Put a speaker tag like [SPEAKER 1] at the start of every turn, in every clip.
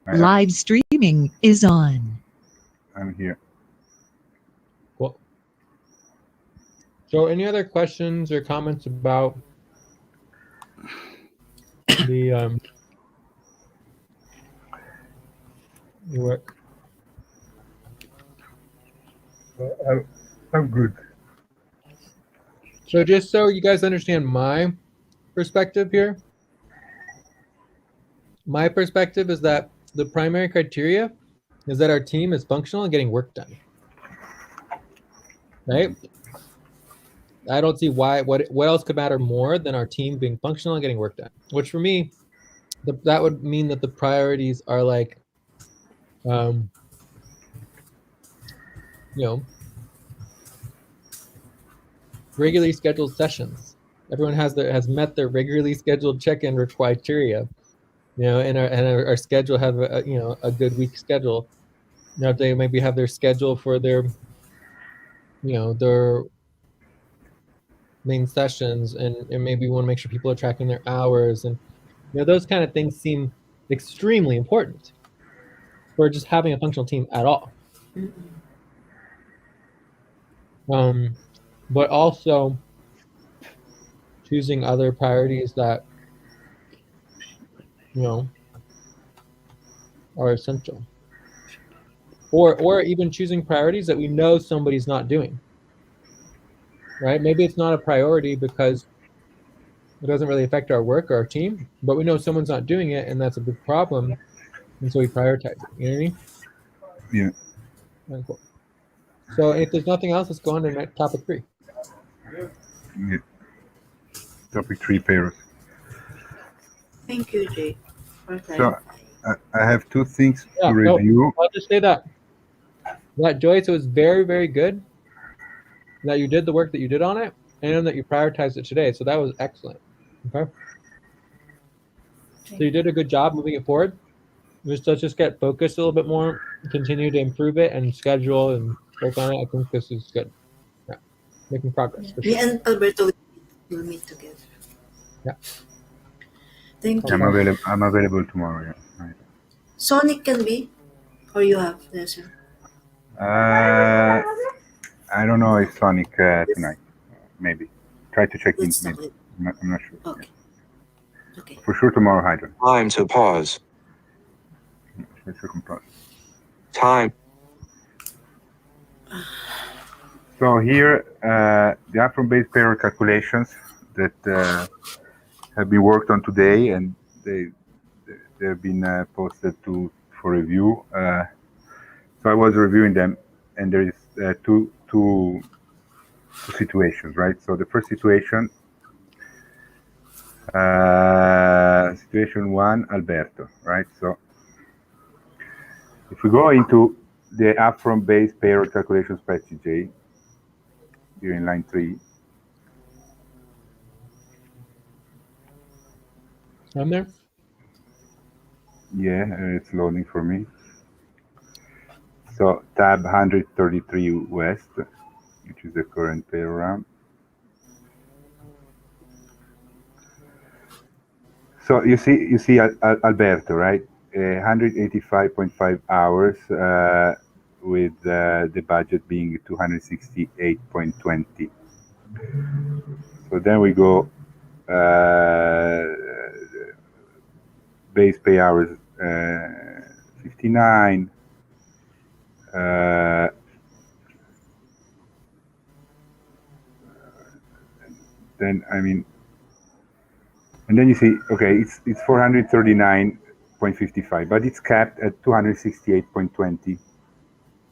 [SPEAKER 1] Live streaming is on.
[SPEAKER 2] I'm here.
[SPEAKER 3] Cool. So any other questions or comments about the your work?
[SPEAKER 2] I'm good.
[SPEAKER 3] So just so you guys understand my perspective here, my perspective is that the primary criteria is that our team is functional and getting work done. Right? I don't see why what else could matter more than our team being functional and getting work done. Which for me, that would mean that the priorities are like, you know, regularly scheduled sessions. Everyone has met their regularly scheduled check-in criteria, you know, and our schedule have a good week schedule. You know, they maybe have their schedule for their, you know, their main sessions, and maybe we want to make sure people are tracking their hours, and you know, those kind of things seem extremely important for just having a functional team at all. But also choosing other priorities that, you know, are essential, or even choosing priorities that we know somebody's not doing. Right? Maybe it's not a priority because it doesn't really affect our work or our team, but we know someone's not doing it, and that's a big problem, and so we prioritize it. You know what I mean?
[SPEAKER 2] Yeah.
[SPEAKER 3] Very cool. So if there's nothing else, let's go on to topic 3.
[SPEAKER 2] Yeah. Topic 3, payroll.
[SPEAKER 4] Thank you, Jay. Okay.
[SPEAKER 2] So I have 2 things to review.
[SPEAKER 3] I'll just say that Joyce, it was very, very good that you did the work that you did on it, and that you prioritized it today. So that was excellent. Okay. So you did a good job moving it forward. Let's just get focused a little bit more, continue to improve it and schedule and work on it. I think this is good. Yeah. Making progress. For sure.
[SPEAKER 4] Me and Alberto will meet together.
[SPEAKER 3] Yeah.
[SPEAKER 4] Thank you.
[SPEAKER 2] I'm available tomorrow. Yeah. Right.
[SPEAKER 4] Sonic can be, or you have lesson?
[SPEAKER 2] I don't know if Sonic tonight. Maybe. Try to check in. Maybe. I'm not sure.
[SPEAKER 4] Okay. Okay.
[SPEAKER 2] For sure tomorrow, Hydra.
[SPEAKER 5] Time to pause. Time.
[SPEAKER 2] So here, the upfront-based payroll calculations that have been worked on today, and they've been posted for review. So I was reviewing them, and there is two situations, right? So the first situation, situation 1, Alberto, right? So if we go into the upfront-based payroll calculations by TJ, here in line 3.
[SPEAKER 3] I'm there?
[SPEAKER 2] Yeah, it's loading for me. So tab 133 West, which is the current payroll round. So you see Alberto, right? 185.5 hours with the budget being 268.20. So then we go base pay hours 59. Then I mean, and then you see, okay, it's 439.55, but it's capped at 268.20.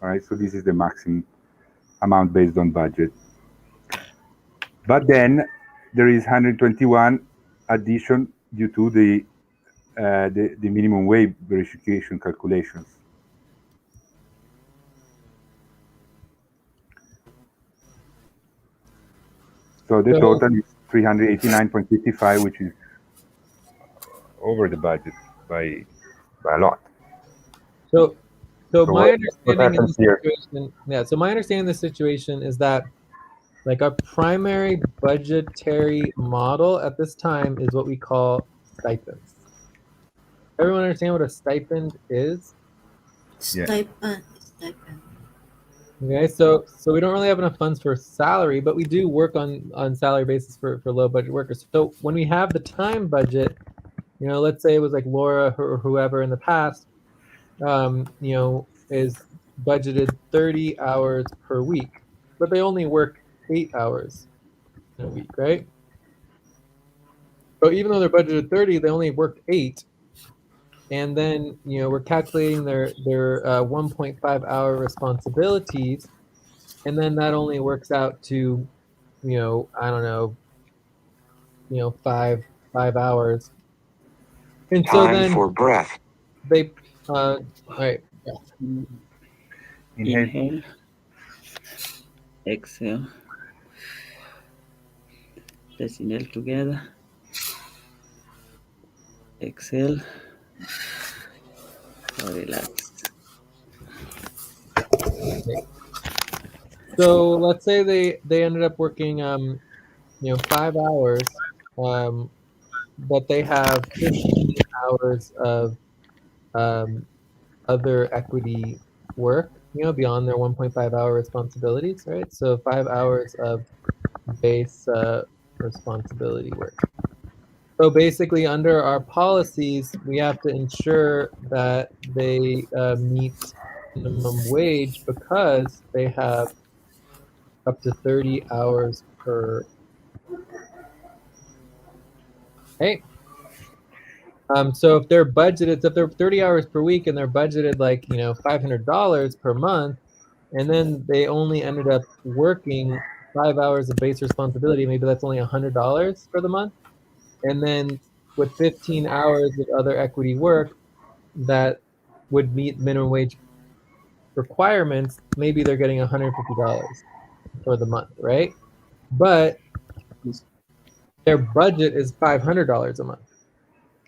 [SPEAKER 2] All right, so this is the maximum amount based on budget. But then there is 121 addition due to the minimum wage verification calculations. So the total is 389.55, which is over the budget by a lot.
[SPEAKER 3] So my understanding in this situation, so my understanding of the situation is that, like, our primary budgetary model at this time is what we call stipends. Everyone understand what a stipend is?
[SPEAKER 2] Yeah.
[SPEAKER 4] Stipend.
[SPEAKER 3] Okay, so we don't really have enough funds for salary, but we do work on salary basis for low budget workers. So when we have the time budget, you know, let's say it was like Laura or whoever in the past, you know, is budgeted 30 hours per week, but they only work 8 hours in a week, right? So even though they're budgeted 30, they only worked 8. And then, you know, we're calculating their 1.5 hour responsibilities, and then that only works out to, you know, I don't know, you know, 5 hours. And so
[SPEAKER 5] Time
[SPEAKER 3] then
[SPEAKER 5] for breath.
[SPEAKER 3] they, all right, yeah.
[SPEAKER 2] Inhale.
[SPEAKER 6] Inhale. Exhale. Let's inhale together. Exhale. Relax.
[SPEAKER 3] So let's say they ended up working, you know, 5 hours, but they have 15 hours of other equity work, you know, beyond their 1.5 hour responsibilities, right? So 5 hours of base responsibility work. So basically, under our policies, we have to ensure that they meet minimum wage because they have up to 30 hours per. Hey, so if they're budgeted, if they're 30 hours per week and they're budgeted like, you know, $500 per month, and then they only ended up working 5 hours of base responsibility, maybe that's only $100 for the month. And then with 15 hours of other equity work that would meet minimum wage requirements, maybe they're getting $150 for the month, right? But their budget is $500 a month,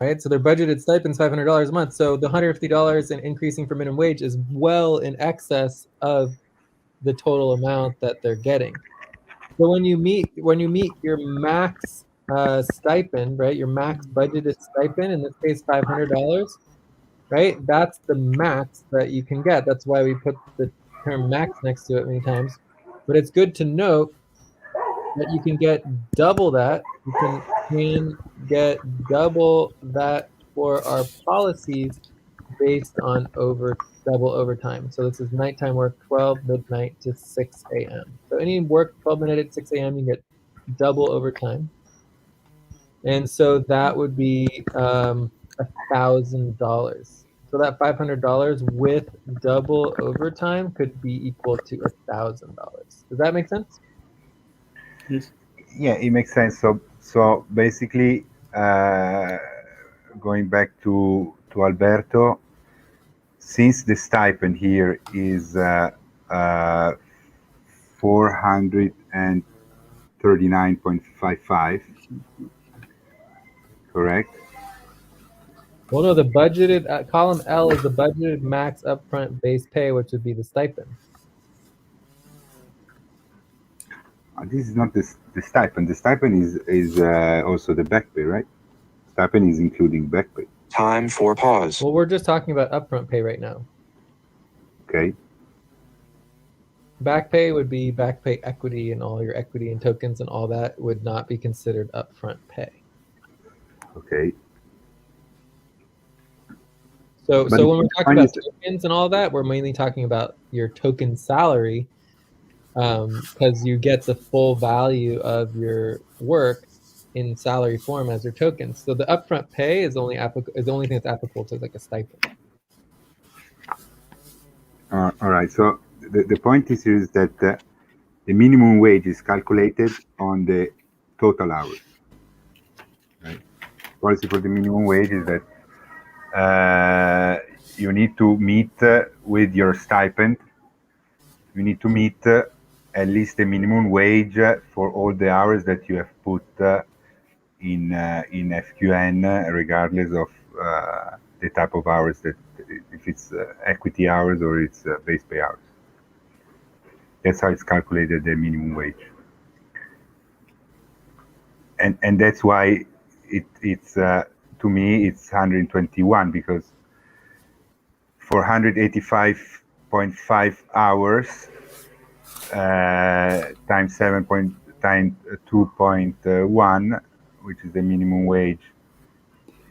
[SPEAKER 3] right? So their budgeted stipend is $500 a month. So the $150 in increasing for minimum wage is well in excess of the total amount that they're getting. So when you meet your max stipend, right? Your max budgeted stipend, in this case $500, right? That's the max that you can get. That's why we put the term max next to it many times. But it's good to note that you can get double that. You can get double that for our policies based on double overtime. So this is nighttime work, 12 midnight to 6 a.m. So any work 12 midnight at 6 a.m. you get double overtime. And so that would be $1,000. So that $500 with double overtime could be equal to $1,000. Does that make sense?
[SPEAKER 6] Yes.
[SPEAKER 2] Yeah, it makes sense. So basically, going back to Alberto, since the stipend here is 439.55, correct?
[SPEAKER 3] Well, no, the budgeted column L is the budgeted max upfront base pay, which would be the stipend.
[SPEAKER 2] This is not the stipend. The stipend is also the back pay, right? Stipend is including back pay.
[SPEAKER 5] Time for pause.
[SPEAKER 3] Well, we're just talking about upfront pay right now.
[SPEAKER 2] Okay.
[SPEAKER 3] Back pay would be back pay equity, and all your equity and tokens and all that would not be considered upfront pay.
[SPEAKER 2] Okay.
[SPEAKER 3] So
[SPEAKER 2] But
[SPEAKER 3] when we're talking
[SPEAKER 2] the
[SPEAKER 3] about
[SPEAKER 2] point is-
[SPEAKER 3] tokens and all that, we're mainly talking about your token salary, because you get the full value of your work in salary form as your tokens. So the upfront pay is the only thing that's applicable to like a stipend.
[SPEAKER 2] all right. So the point is that the minimum wage is calculated on the total hours. Right. Policy for the minimum wage is that you need to meet with your stipend. You need to meet at least the minimum wage for all the hours that you have put in FQN, regardless of the type of hours, that if it's equity hours or it's base pay hours. That's how it's calculated, the minimum wage. And that's why it's to me it's 121 because for 185.5 hours times 2.1, which is the minimum wage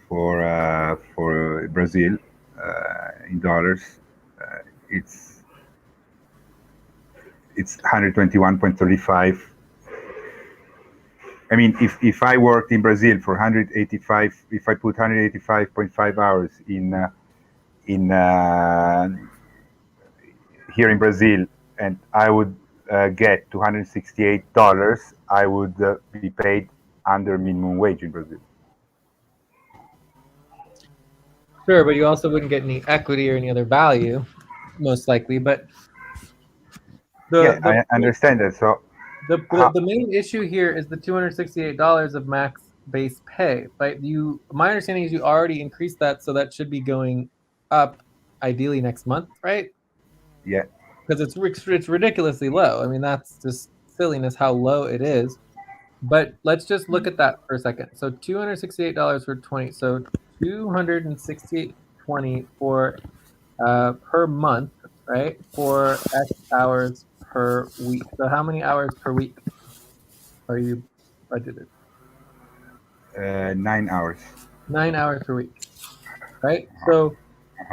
[SPEAKER 2] for Brazil in dollars, it's 121.35. I mean, if I worked in Brazil for 185, if I put 185.5 hours in here in Brazil, and I would get $268, I would be paid under minimum wage in Brazil.
[SPEAKER 3] Sure, but you also wouldn't get any equity or any other value, most likely. But
[SPEAKER 2] I understand that. So
[SPEAKER 3] the main issue here is the $268 of max base pay. Right? My understanding is you already increased that, so that should be going up, ideally next month, right?
[SPEAKER 2] yeah,
[SPEAKER 3] Because it's ridiculously low. I mean, that's just silliness how low it is. But let's just look at that for a second. So $268 for 20. So $268.20 for per month, right? For X hours per week. So how many hours per week are you budgeted?
[SPEAKER 2] 9 hours.
[SPEAKER 3] 9 hours per week, right? So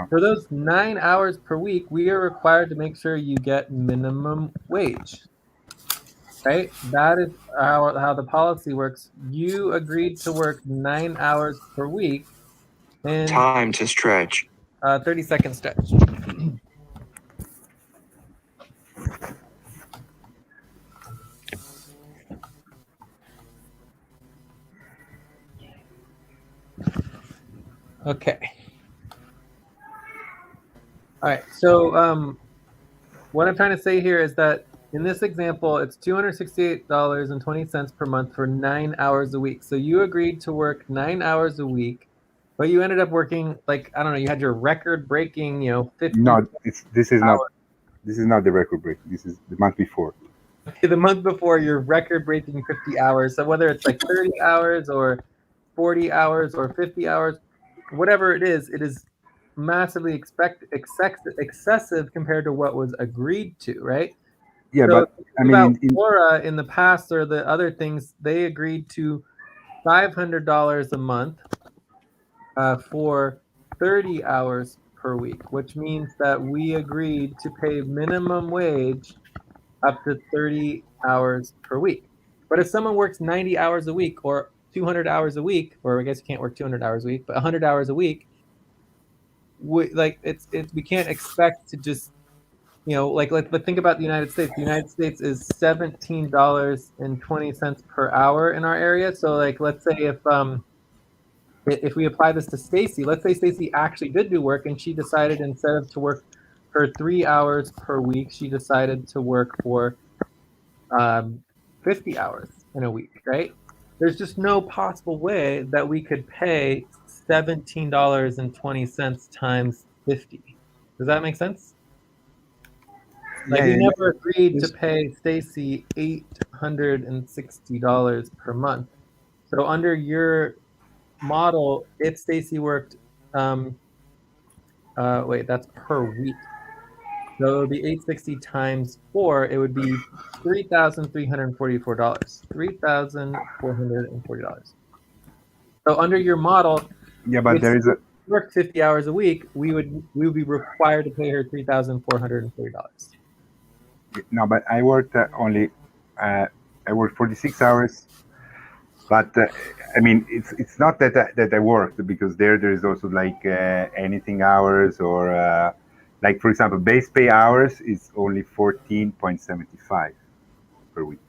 [SPEAKER 3] for those 9 hours per week, we are required to make sure you get minimum wage, right? That is how the policy works. You agreed to work 9 hours per week and
[SPEAKER 5] Time to stretch.
[SPEAKER 3] 30-second stretch. Okay. All right. So what I'm trying to say here is that in this example, it's $268.20 per month for 9 hours a week. So you agreed to work 9 hours a week, but you ended up working, like, I don't know, you had your record-breaking, 50
[SPEAKER 2] No, this is
[SPEAKER 3] hours.
[SPEAKER 2] not the record break. This is the month before.
[SPEAKER 3] Okay, the month before, your record-breaking 50 hours. So whether it's like 30 hours or 40 hours or 50 hours, whatever it is massively excessive compared to what was agreed to, right?
[SPEAKER 2] Yeah,
[SPEAKER 3] So
[SPEAKER 2] but I mean,
[SPEAKER 3] Laura in the past or the other things, they agreed to $500 a month for 30 hours per week, which means that we agreed to pay minimum wage up to 30 hours per week. But if someone works 90 hours a week or 200 hours a week, or I guess you can't work 200 hours a week, but 100 hours a week, we can't expect to just but think about the United States. The United States is $17.20 per hour in our area. So let's say if we apply this to Stacy, let's say Stacy actually did do work and she decided instead of to work her 3 hours per week, she decided to work for 50 hours in a week, right? There's just no possible way that we could pay $17.20 times 50. Does that make sense? Like we never agreed to pay Stacy $860 per month. So under your model, if Stacy worked, that's per week. So it would be 860 times 4. It would be $3,344. $3,440. So under your model,
[SPEAKER 2] yeah, but there is a
[SPEAKER 3] work 50 hours a week, we would be required to pay her $3,440.
[SPEAKER 2] no, but I worked only. I worked 46 hours, but I mean, it's not that I worked because there is also like anything hours or like for example, base pay hours is only 14.75 per week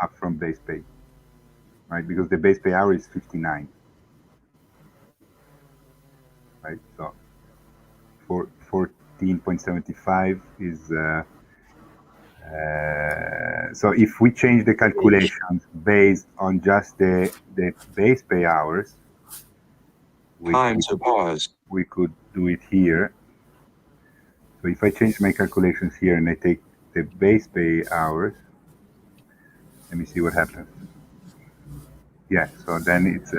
[SPEAKER 2] up from base pay, right? Because the base pay hour is 59, right? So 14.75 is. So if we change the calculations based on just the base pay hours,
[SPEAKER 5] Time to pause.
[SPEAKER 2] we could do it here. So if I change my calculations here and I take the base pay hours, let me see what happens. Yeah, so then it's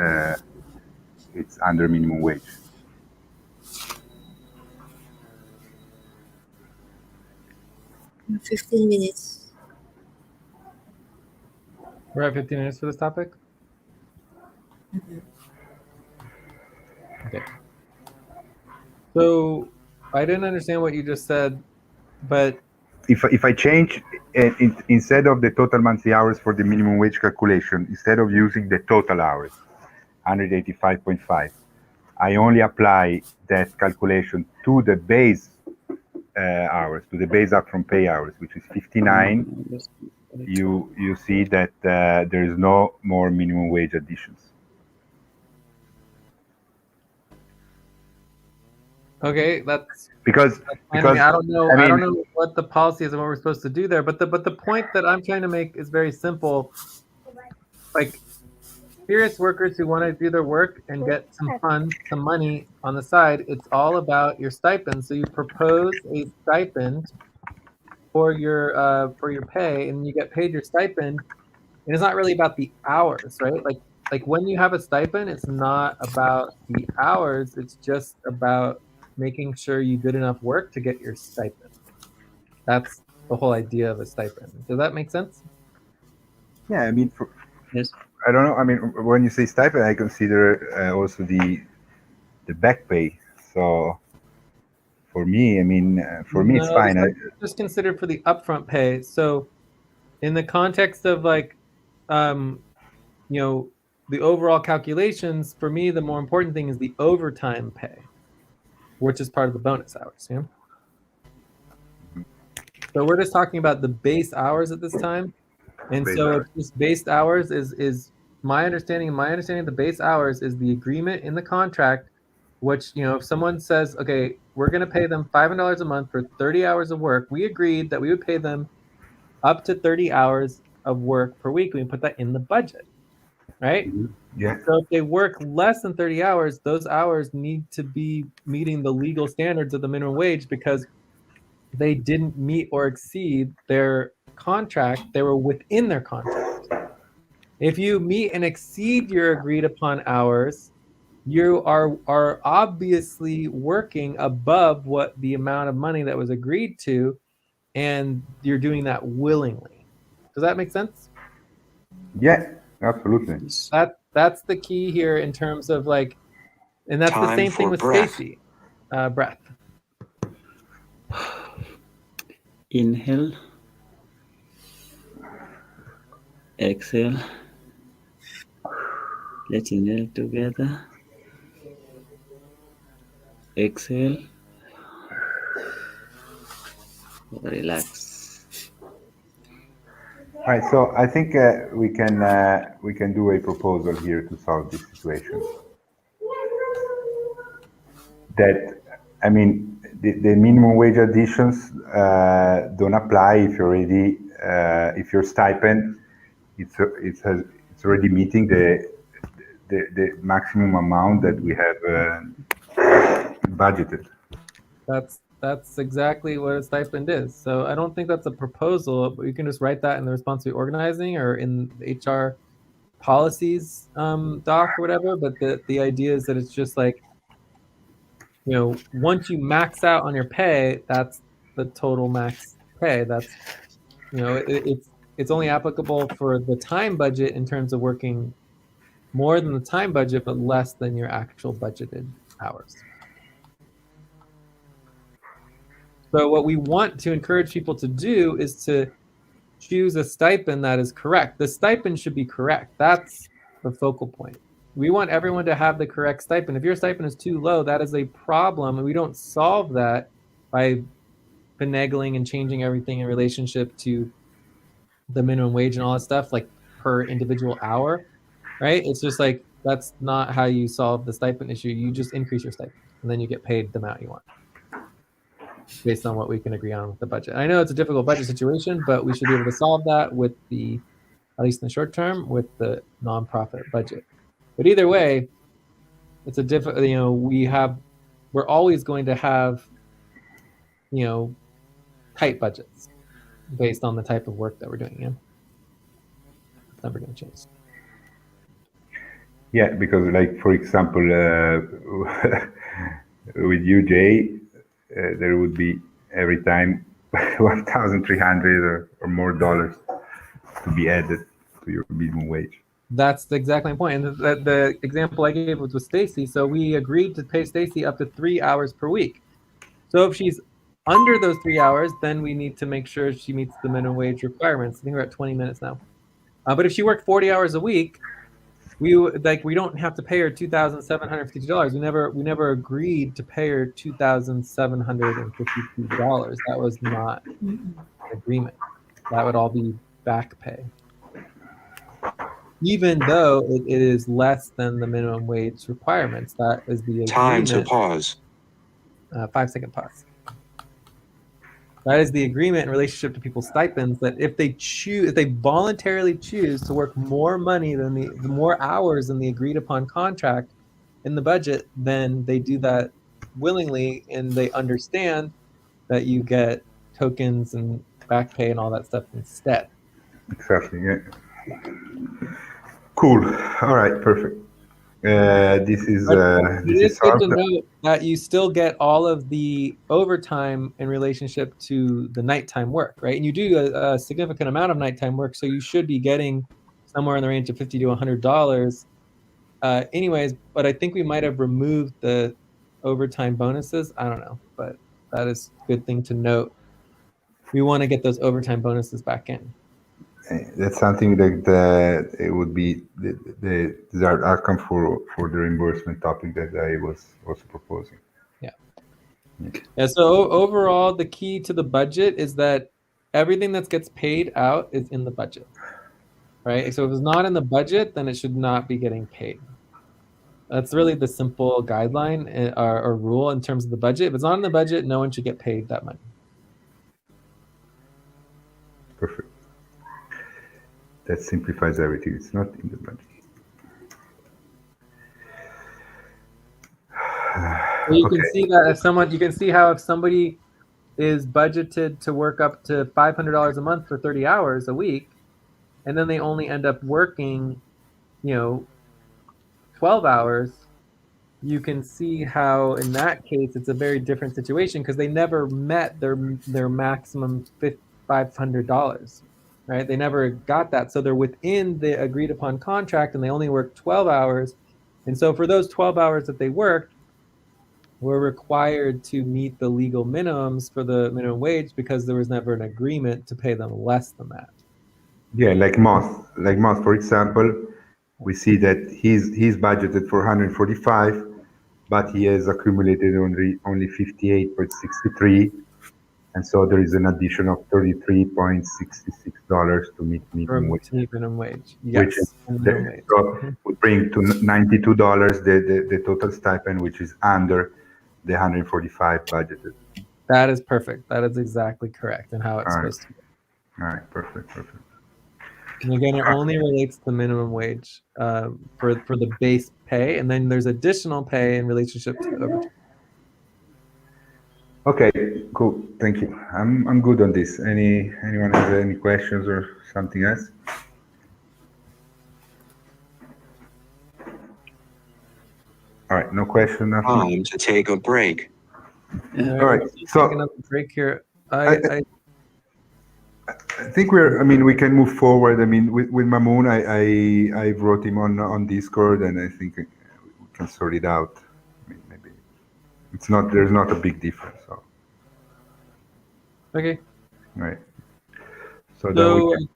[SPEAKER 2] it's under minimum wage.
[SPEAKER 4] In 15 minutes.
[SPEAKER 3] We're at 15 minutes for this topic? Okay. So I didn't understand what you just said, but
[SPEAKER 2] If I change instead of the total monthly hours for the minimum wage calculation, instead of using the total hours, 185.5, I only apply that calculation to the base hours, to the base upfront pay hours, which is 59. You see that there is no more minimum wage additions.
[SPEAKER 3] okay, that's
[SPEAKER 2] Because
[SPEAKER 3] I mean, I don't know. I don't
[SPEAKER 2] mean,
[SPEAKER 3] know what the policy is and what we're supposed to do there. But the point that I'm trying to make is very simple. Like experienced workers who want to do their work and get some funds, some money on the side, it's all about your stipend. So you propose a stipend for your pay, and you get paid your stipend. And it's not really about the hours, right? Like when you have a stipend, it's not about the hours. It's just about making sure you did enough work to get your stipend. That's the whole idea of a stipend. Does that make sense?
[SPEAKER 2] yeah, I mean,
[SPEAKER 6] Yes.
[SPEAKER 2] I don't know. I mean, when you say stipend, I consider also the back pay. So for me, I mean, for me, it's
[SPEAKER 3] No, the
[SPEAKER 2] fine.
[SPEAKER 3] stipend is just considered for the upfront pay. So in the context of like, you know, the overall calculations, for me, the more important thing is the overtime pay, which is part of the bonus hours. Yeah. So we're just talking about the base hours at this time. And
[SPEAKER 2] Base
[SPEAKER 3] so
[SPEAKER 2] hours.
[SPEAKER 3] it's just based hours is my understanding. And my understanding of the base hours is the agreement in the contract, which, you know, if someone says, okay, we're going to pay them $500 a month for 30 hours of work, we agreed that we would pay them up to 30 hours of work per week. We put that in the budget, right?
[SPEAKER 2] Yeah.
[SPEAKER 3] So if they work less than 30 hours, those hours need to be meeting the legal standards of the minimum wage because they didn't meet or exceed their contract. They were within their contract. If you meet and exceed your agreed upon hours, you are obviously working above what the amount of money that was agreed to, and you're doing that willingly. Does that make sense?
[SPEAKER 2] Yeah, absolutely.
[SPEAKER 3] That's the key here in terms of like, and that's the
[SPEAKER 5] Time
[SPEAKER 3] same thing
[SPEAKER 5] for
[SPEAKER 3] with
[SPEAKER 5] breath.
[SPEAKER 3] Stacy. Breath.
[SPEAKER 6] Inhale. Exhale. Let's inhale together. Exhale. Relax.
[SPEAKER 2] All right. So I think we can do a proposal here to solve this situation. That, I mean, the minimum wage additions don't apply if you're already if your stipend it's already meeting the maximum amount that we have budgeted.
[SPEAKER 3] That's exactly what a stipend is. So I don't think that's a proposal, but you can just write that in the responsibility organizing or in the HR policies doc or whatever. But the idea is that it's just like, you know, once you max out on your pay, that's the total max pay. That's, you know, it's only applicable for the time budget in terms of working more than the time budget, but less than your actual budgeted hours. So what we want to encourage people to do is to choose a stipend that is correct. The stipend should be correct. That's the focal point. We want everyone to have the correct stipend. If your stipend is too low, that is a problem, and we don't solve that by finagling and changing everything in relationship to the minimum wage and all that stuff, like per individual hour, right? It's just like, that's not how you solve the stipend issue. You just increase your stipend, and then you get paid the amount you want based on what we can agree on with the budget. I know it's a difficult budget situation, but we should be able to solve that with the, at least in the short term, with the nonprofit budget. But either way, it's a difficult, you know, we're always going to have, you know, tight budgets based on the type of work that we're doing. Yeah, it's never going to change.
[SPEAKER 2] Yeah, because like for example, with you, Jay, there would be every time 1,300 or more dollars to be added to your minimum wage.
[SPEAKER 3] That's exactly my point. And the example I gave was with Stacy. So we agreed to pay Stacy up to 3 hours per week. So if she's under those 3 hours, then we need to make sure she meets the minimum wage requirements. I think we're at 20 minutes now. But if she worked 40 hours a week, we don't have to pay her $2,752. We never agreed to pay her $2,752. That was not an agreement. That would all be back pay, even though it is less than the minimum wage requirements. That is the
[SPEAKER 5] Time to
[SPEAKER 3] agreement.
[SPEAKER 5] pause.
[SPEAKER 3] 5-second pause. That is the agreement in relationship to people's stipends, that if they voluntarily choose to work more money than the more hours than the agreed upon contract in the budget, then they do that willingly, and they understand that you get tokens and back pay and all that stuff instead.
[SPEAKER 2] Exactly. Yeah. Cool. All right. Perfect. This is
[SPEAKER 3] It is good
[SPEAKER 2] solved.
[SPEAKER 3] to note that you still get all of the overtime in relationship to the nighttime work, right? And you do a significant amount of nighttime work, so you should be getting somewhere in the range of $50 to $100. Anyways, but I think we might have removed the overtime bonuses. I don't know, but that is a good thing to note. We want to get those overtime bonuses back in.
[SPEAKER 2] That's something that it would be the desired outcome for the reimbursement topic that I was also proposing.
[SPEAKER 3] Yeah, so overall, the key to the budget is that everything that gets paid out is in the budget, right? So if it's not in the budget, then it should not be getting paid. That's really the simple guideline or rule in terms of the budget. If it's not in the budget, no one should get paid that money.
[SPEAKER 2] Perfect. That simplifies everything. It's not in the budget.
[SPEAKER 3] So you can see that if somebody is budgeted to work up to $500 a month for 30 hours a week, and then they only end up working, 12 hours, you can see how in that case it's a very different situation, because they never met their maximum $500, right? They never got that. So they're within the agreed upon contract, and they only work 12 hours. And so for those 12 hours that they worked, we're required to meet the legal minimums for the minimum wage, because there was never an agreement to pay them less than that.
[SPEAKER 2] Yeah, like Moth, for example, we see that he's budgeted for 145, but he has accumulated only 58.63, and so there is an addition of $33.66 to meet minimum wage.
[SPEAKER 3] Minimum wage, yes.
[SPEAKER 2] So would bring to $92 the total stipend, which is under the 145 budgeted.
[SPEAKER 3] That is perfect. That is exactly correct, and how it's supposed to be.
[SPEAKER 2] All right, perfect.
[SPEAKER 3] And again, it only relates to minimum wage for the base pay, and then there's additional pay in relationship to overtime.
[SPEAKER 2] Okay, cool. Thank you. I'm good on this. Anyone has any questions or something else? All right, no question. Nothing.
[SPEAKER 5] Time to take a break.
[SPEAKER 2] All right, so
[SPEAKER 3] take another break here.
[SPEAKER 2] I think we can move forward. I mean, with Mamoon, I wrote him on Discord, and I think we can sort it out. I mean, maybe there's not a big difference. So.
[SPEAKER 3] Okay.
[SPEAKER 2] Right.
[SPEAKER 3] So I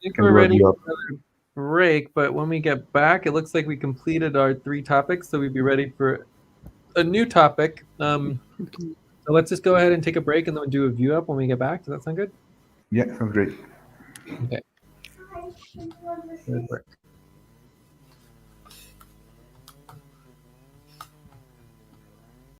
[SPEAKER 3] think we're ready for another break, but when we get back, it looks like we completed our 3 topics, so we'd be ready for a new topic. So let's just go ahead and take a break, and then we'll do a view up when we get back. Does that sound good?
[SPEAKER 2] Yeah, sounds great.
[SPEAKER 3] Okay. Good work.